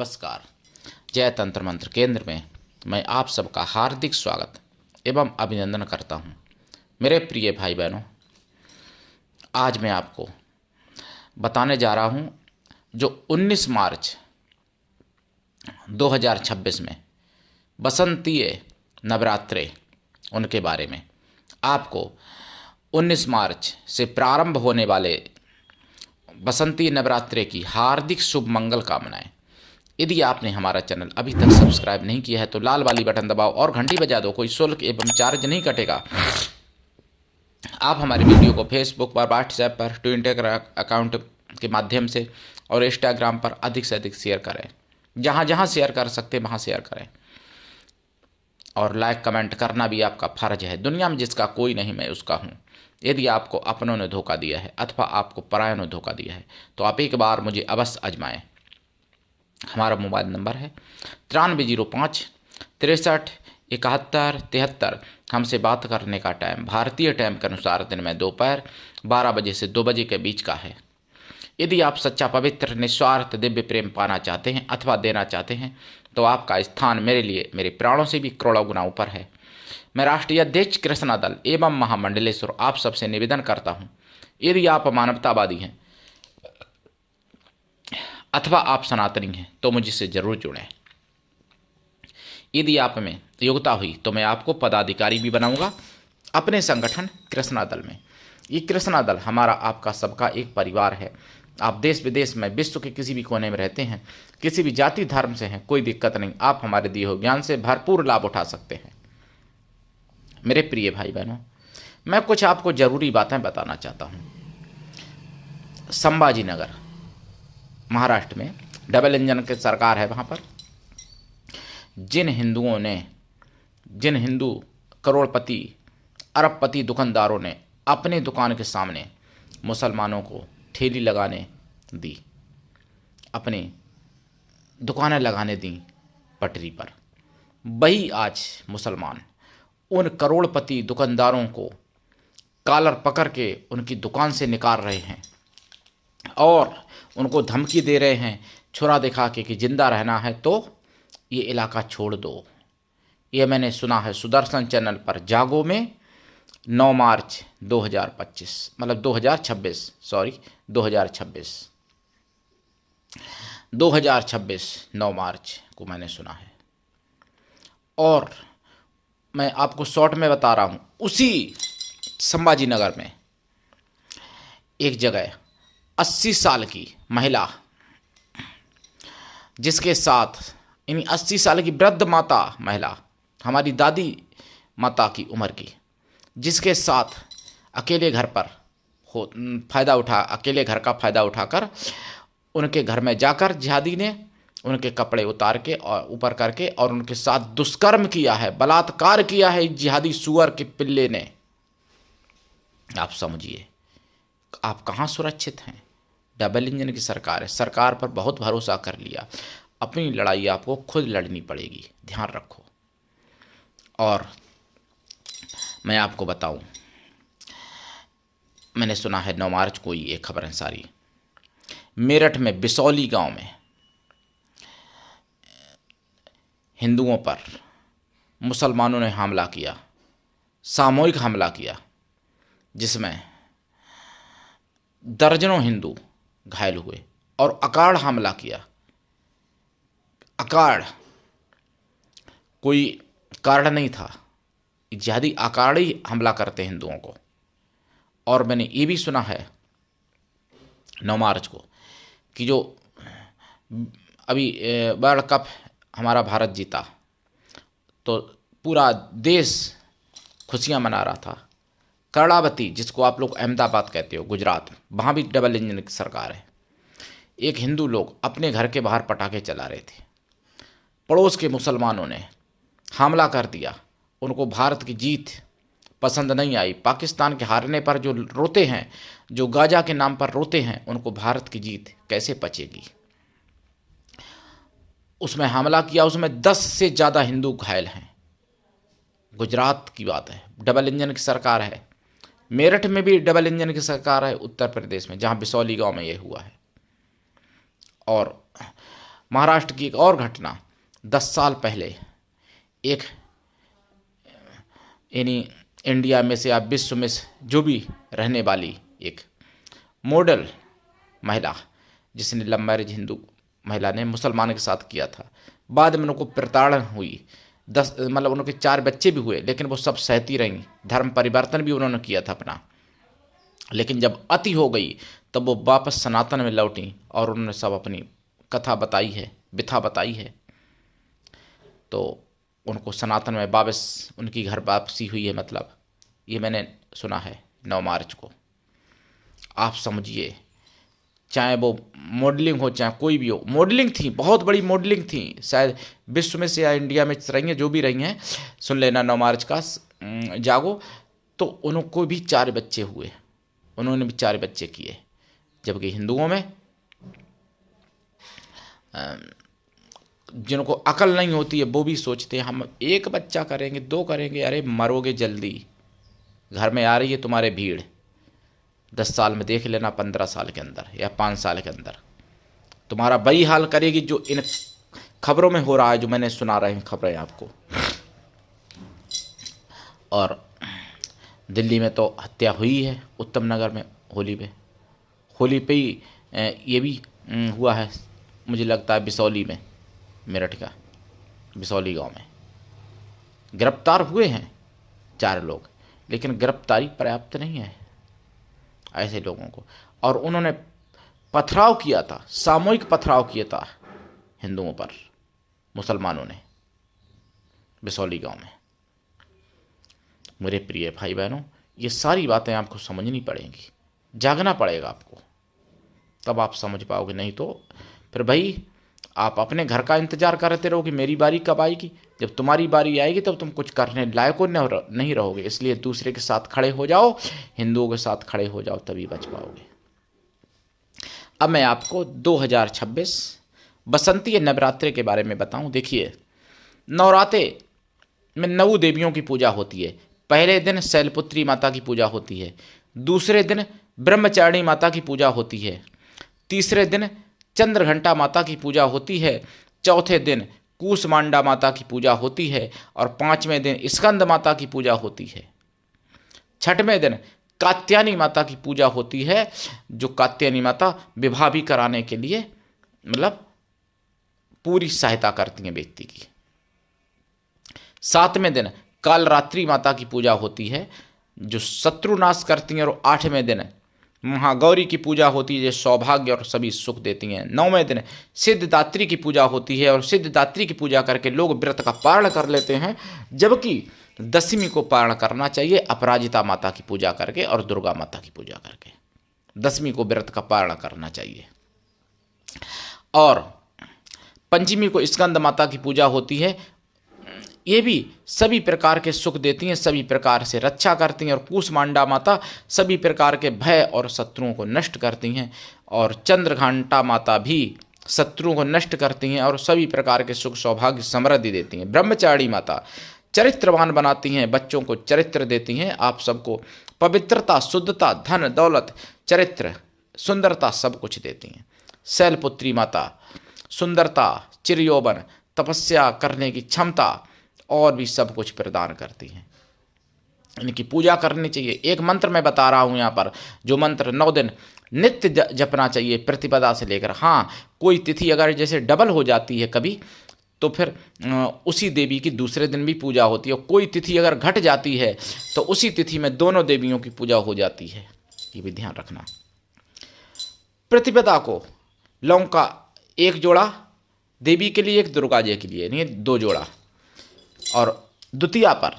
नमस्कार। जय तंत्र मंत्र केंद्र में मैं आप सबका हार्दिक स्वागत एवं अभिनंदन करता हूं। मेरे प्रिय भाई बहनों, आज मैं आपको बताने जा रहा हूं जो 19 मार्च 2026 में बसंतीय नवरात्रे उनके बारे में। आपको 19 मार्च से प्रारंभ होने वाले बसंती नवरात्रे की हार्दिक शुभ मंगल कामनाएं। यदि आपने हमारा चैनल अभी तक सब्सक्राइब नहीं किया है तो लाल वाली बटन दबाओ और घंटी बजा दो। कोई शुल्क एवं चार्ज नहीं कटेगा। आप हमारी वीडियो को फेसबुक पर, व्हाट्सएप पर, ट्विटर अकाउंट के माध्यम से और इंस्टाग्राम पर अधिक से अधिक शेयर करें। जहाँ जहाँ शेयर कर सकते वहाँ शेयर करें और लाइक कमेंट करना भी आपका फर्ज है। दुनिया में जिसका कोई नहीं, मैं उसका हूँ। यदि आपको अपनों ने धोखा दिया है अथवा आपको परायों ने धोखा दिया है तो आप एक बार मुझे अवश्य आजमाएं। हमारा मोबाइल नंबर है 9305 63 71 73। हमसे बात करने का टाइम भारतीय टाइम के अनुसार दिन में दोपहर 12 बजे से 2 बजे के बीच का है। यदि आप सच्चा, पवित्र, निस्वार्थ दिव्य प्रेम पाना चाहते हैं अथवा देना चाहते हैं तो आपका स्थान मेरे लिए मेरे प्राणों से भी करोड़ों गुना ऊपर है। मैं राष्ट्रीय अध्यक्ष कृष्णा दल एवं महामंडलेश्वर आप सबसे निवेदन करता हूं, यदि आप मानवतावादी हैं अथवा आप सनातनी हैं तो मुझसे जरूर जुड़ें। यदि आप में योग्यता हुई तो मैं आपको पदाधिकारी भी बनाऊंगा अपने संगठन कृष्णा दल में। ये कृष्णा दल हमारा आपका सबका एक परिवार है। आप देश विदेश में, विश्व के किसी भी कोने में रहते हैं, किसी भी जाति धर्म से हैं, कोई दिक्कत नहीं। आप हमारे दिए हुए ज्ञान से भरपूर लाभ उठा सकते हैं। मेरे प्रिय भाई बहनों, मैं कुछ आपको जरूरी बातें बताना चाहता हूं। संभाजी नगर महाराष्ट्र में डबल इंजन की सरकार है। वहाँ पर जिन हिंदू करोड़पति, अरबपति दुकानदारों ने अपने दुकान के सामने मुसलमानों को ठेली लगाने दी, अपनी दुकानें लगाने दी पटरी पर, वही आज मुसलमान उन करोड़पति दुकानदारों को कॉलर पकड़ के उनकी दुकान से निकाल रहे हैं और उनको धमकी दे रहे हैं, छुरा दिखा के कि जिंदा रहना है तो ये इलाका छोड़ दो। ये मैंने सुना है सुदर्शन चैनल पर जागो में 9 मार्च 2025 मतलब 2026 9 मार्च को मैंने सुना है। और मैं आपको शॉर्ट में बता रहा हूँ, उसी संभाजी नगर में एक जगह 80 साल की महिला, जिसके साथ इन 80 साल की वृद्ध माता महिला, हमारी दादी माता की उम्र की, जिसके साथ अकेले घर पर अकेले घर का फ़ायदा उठाकर उनके घर में जाकर जिहादी ने उनके कपड़े उतार के और ऊपर करके और उनके साथ दुष्कर्म किया है, बलात्कार किया है जिहादी सुअर के पिल्ले ने। आप समझिए आप कहाँ सुरक्षित हैं। डबल इंजन की सरकार है, सरकार पर बहुत भरोसा कर लिया। अपनी लड़ाई आपको खुद लड़नी पड़ेगी, ध्यान रखो। और मैं आपको बताऊं, मैंने सुना है 9 मार्च को ये खबर है सारी, मेरठ में बिसौली गांव में हिंदुओं पर मुसलमानों ने हमला किया, सामूहिक हमला किया, जिसमें दर्जनों हिंदू घायल हुए और अकाड़ हमला किया। अकाड़ कोई कारण नहीं था, जिहादी अकाड़ ही हमला करते हिंदुओं को। और मैंने ये भी सुना है 9 मार्च को कि जो अभी वर्ल्ड कप हमारा भारत जीता तो पूरा देश खुशियां मना रहा था। कर्णावती, जिसको आप लोग अहमदाबाद कहते हो, गुजरात, वहाँ भी डबल इंजन की सरकार है। एक हिंदू लोग अपने घर के बाहर पटाखे चला रहे थे, पड़ोस के मुसलमानों ने हमला कर दिया। उनको भारत की जीत पसंद नहीं आई। पाकिस्तान के हारने पर जो रोते हैं, जो गाजा के नाम पर रोते हैं, उनको भारत की जीत कैसे पचेगी। उसमें हमला किया, उसमें 10 से ज़्यादा हिंदू घायल हैं। गुजरात की बात है, डबल इंजन की सरकार है। मेरठ में भी डबल इंजन की सरकार है, उत्तर प्रदेश में, जहाँ बिसौली गांव में ये हुआ है। और महाराष्ट्र की एक और घटना, 10 साल पहले एक यानी इंडिया में से या विश्व में से जो भी रहने वाली एक मॉडल महिला, जिसने लव मैरिज हिंदू महिला ने मुसलमान के साथ किया था, बाद में उनको प्रताड़ना हुई, 10 मतलब उनके 4 बच्चे भी हुए, लेकिन वो सब सहती रहीं, धर्म परिवर्तन भी उन्होंने किया था अपना, लेकिन जब अति हो गई तब वो वापस सनातन में लौटी और उन्होंने सब अपनी कथा बताई है, व्यथा बताई है। तो उनको सनातन में वापस उनकी घर वापसी हुई है, मतलब ये मैंने सुना है 9 मार्च को। आप समझिए, चाहे वो मॉडलिंग हो चाहे कोई भी हो, मॉडलिंग थी, बहुत बड़ी मॉडलिंग थी, शायद विश्व में से या इंडिया में रही हैं, जो भी रही हैं, सुन लेना 9 मार्च का जागो। तो उनको भी 4 बच्चे हुए, उन्होंने भी 4 बच्चे किए, जबकि हिंदुओं में जिनको अकल नहीं होती है वो भी सोचते हैं हम 1 बच्चा करेंगे, 2 करेंगे, अरे मरोगे जल्दी, घर में आ रही है तुम्हारे भीड़, 10 साल में देख लेना, 15 साल के अंदर या 5 साल के अंदर तुम्हारा वही हाल करेगी जो इन खबरों में हो रहा है, जो मैंने सुना रहे हैं खबरें आपको। और दिल्ली में तो हत्या हुई है, उत्तम नगर में होली पे ही ये भी हुआ है, मुझे लगता है बिसौली में, मेरठ का बिसौली गांव में गिरफ्तार हुए हैं 4 लोग, लेकिन गिरफ्तारी पर्याप्त नहीं है ऐसे लोगों को। और उन्होंने पथराव किया था, सामूहिक पथराव किया था हिंदुओं पर मुसलमानों ने बिसौली गांव में। मेरे प्रिय भाई बहनों, ये सारी बातें आपको समझनी पड़ेंगी, जागना पड़ेगा आपको, तब आप समझ पाओगे, नहीं तो फिर भाई आप अपने घर का इंतजार करते रहो कि मेरी बारी कब आएगी। जब तुम्हारी बारी आएगी तब तुम कुछ करने लायक नहीं रहोगे। इसलिए दूसरे के साथ खड़े हो जाओ, हिंदुओं के साथ खड़े हो जाओ, तभी बच पाओगे। अब मैं आपको 2026 बसंती नवरात्रि के बारे में बताऊं। देखिए, नवरात्रे में 9 देवियों की पूजा होती है। पहले दिन शैलपुत्री माता की पूजा होती है, दूसरे दिन ब्रह्मचारिणी माता की पूजा होती है, तीसरे दिन चंद्रघंटा माता की पूजा होती है, चौथे दिन कूसमांडा माता की पूजा होती है और 5वें दिन स्कंद माता की पूजा होती है। 6वें दिन कात्यायनी माता की पूजा होती है, जो कात्यायनी माता विवाह भी कराने के लिए मतलब पूरी सहायता करती हैं व्यक्ति की। 7वें दिन कालरात्रि माता की पूजा होती है, जो शत्रु नाश करती हैं, और 8वें दिन महागौरी की पूजा होती है, जो सौभाग्य और सभी सुख देती हैं। 9वें दिन सिद्धदात्री की पूजा होती है, और सिद्धदात्री की पूजा करके लोग व्रत का पारण कर लेते हैं, जबकि 10वीं को पारण करना चाहिए अपराजिता माता की पूजा करके और दुर्गा माता की पूजा करके। 10वीं को व्रत का पारण करना चाहिए। और 5वीं को स्कंद माता की पूजा होती है, ये भी सभी प्रकार के सुख देती हैं, सभी प्रकार से रक्षा करती हैं। और कूसमांडा माता सभी प्रकार के भय और शत्रुओं को नष्ट करती हैं, और चंद्रघंटा माता भी शत्रुओं को नष्ट करती हैं और सभी प्रकार के सुख सौभाग्य समृद्धि देती हैं। ब्रह्मचारिणी माता चरित्रवान बनाती हैं, बच्चों को चरित्र देती हैं, आप सबको पवित्रता, शुद्धता, धन दौलत, चरित्र, सुंदरता सब कुछ देती हैं। शैलपुत्री माता सुंदरता, चिरयौवन, तपस्या करने की क्षमता और भी सब कुछ प्रदान करती हैं। इनकी पूजा करनी चाहिए। एक मंत्र मैं बता रहा हूँ यहाँ पर, जो मंत्र 9 दिन नित्य जपना चाहिए प्रतिपदा से लेकर। हाँ, कोई तिथि अगर जैसे डबल हो जाती है कभी, तो फिर उसी देवी की दूसरे दिन भी पूजा होती है। और कोई तिथि अगर घट जाती है तो उसी तिथि में दोनों देवियों की पूजा हो जाती है, ये भी ध्यान रखना। प्रतिपदा को लौंग का 1 जोड़ा देवी के लिए, 1 दुर्गा जी के लिए, नहीं 2 जोड़ा, और द्वितीया पर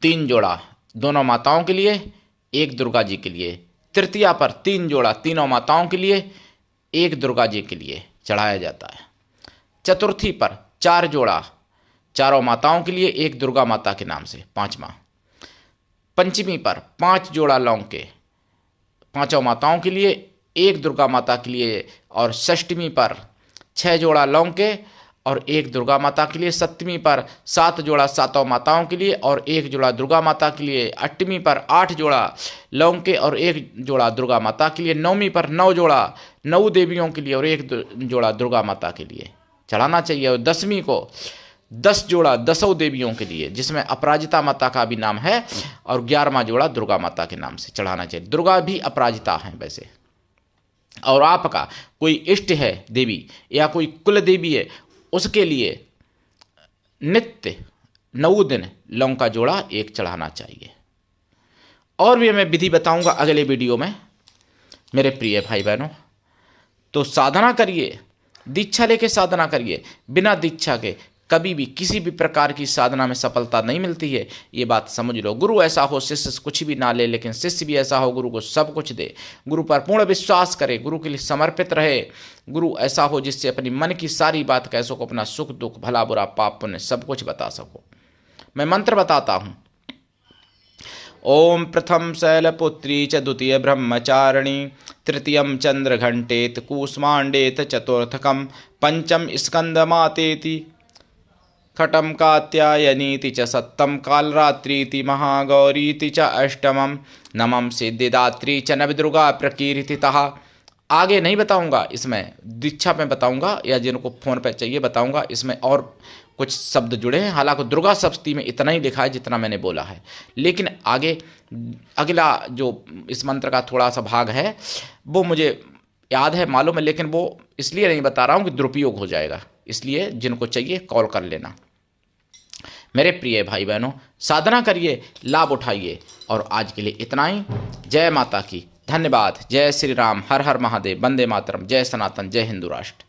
3 जोड़ा दोनों माताओं के लिए, 1 दुर्गा जी के लिए। तृतीया पर 3 जोड़ा तीनों माताओं के लिए, 1 दुर्गा जी के लिए चढ़ाया जाता है। चतुर्थी पर 4 जोड़ा चारों माताओं के लिए, 1 दुर्गा माता के नाम से, 5वां। पंचमी पर 5 जोड़ा लौंग के पांचों माताओं के लिए, 1 दुर्गा माता के लिए। और षष्ठमी पर 6 जोड़ा लौंग के और एक दुर्गा माता के लिए, सप्तमी पर 7 जोड़ा सातों माताओं के लिए और 1 जोड़ा दुर्गा माता के लिए, अष्टमी पर 8 जोड़ा लौंग के और 1 जोड़ा दुर्गा माता के लिए, नवमी पर 9 जोड़ा 9 देवियों के लिए और 1 जोड़ा दुर्गा माता के लिए चढ़ाना चाहिए। और दशमी को 10 जोड़ा 10 देवियों के लिए, जिसमें अपराजिता माता का भी नाम है, और 11वां जोड़ा दुर्गा माता के नाम से चढ़ाना चाहिए। दुर्गा भी अपराजिता हैं वैसे। और आपका कोई इष्ट है देवी या कोई कुल देवी है, उसके लिए नित्य 9 दिन लौंग का जोड़ा 1 चढ़ाना चाहिए। और भी मैं विधि बताऊंगा अगले वीडियो में मेरे प्रिय भाई बहनों। तो साधना करिए, दीक्षा लेके साधना करिए। बिना दीक्षा के कभी भी किसी भी प्रकार की साधना में सफलता नहीं मिलती है, ये बात समझ लो। गुरु ऐसा हो शिष्य से कुछ भी ना ले, लेकिन शिष्य भी ऐसा हो गुरु को सब कुछ दे। गुरु पर पूर्ण विश्वास करे, गुरु के लिए समर्पित रहे। गुरु ऐसा हो जिससे अपनी मन की सारी बात कह सको, अपना सुख दुख भला बुरा पाप पुण्य सब कुछ बता सको। मैं मंत्र बताता हूँ। ओम प्रथम शैलपुत्री च द्वितीय ब्रह्मचारिणी तृतीयम चंद्रघंटेत कूष्मांडेत चतुर्थकम पंचम स्कंदमातेति खटम कात्यायनीति च सप्तम कालरात्रीति महागौरीति च अष्टमम नमम सिद्धिदात्री च नवदुर्गा प्रकीर्तितः। आगे नहीं बताऊंगा, इसमें दीक्षा में बताऊंगा या जिनको फ़ोन पे चाहिए बताऊंगा। इसमें और कुछ शब्द जुड़े हैं, हालांकि दुर्गा सप्तमी में इतना ही लिखा है जितना मैंने बोला है, लेकिन आगे अगला जो इस मंत्र का थोड़ा सा भाग है वो मुझे याद है, मालूम है, लेकिन वो इसलिए नहीं बता रहा हूँ कि दुरुपयोग हो जाएगा। इसलिए जिनको चाहिए कॉल कर लेना। मेरे प्रिय भाई बहनों, साधना करिए, लाभ उठाइए। और आज के लिए इतना ही। जय माता की, धन्यवाद। जय श्री राम, हर हर महादेव, वंदे मातरम, जय सनातन, जय हिंदू राष्ट्र।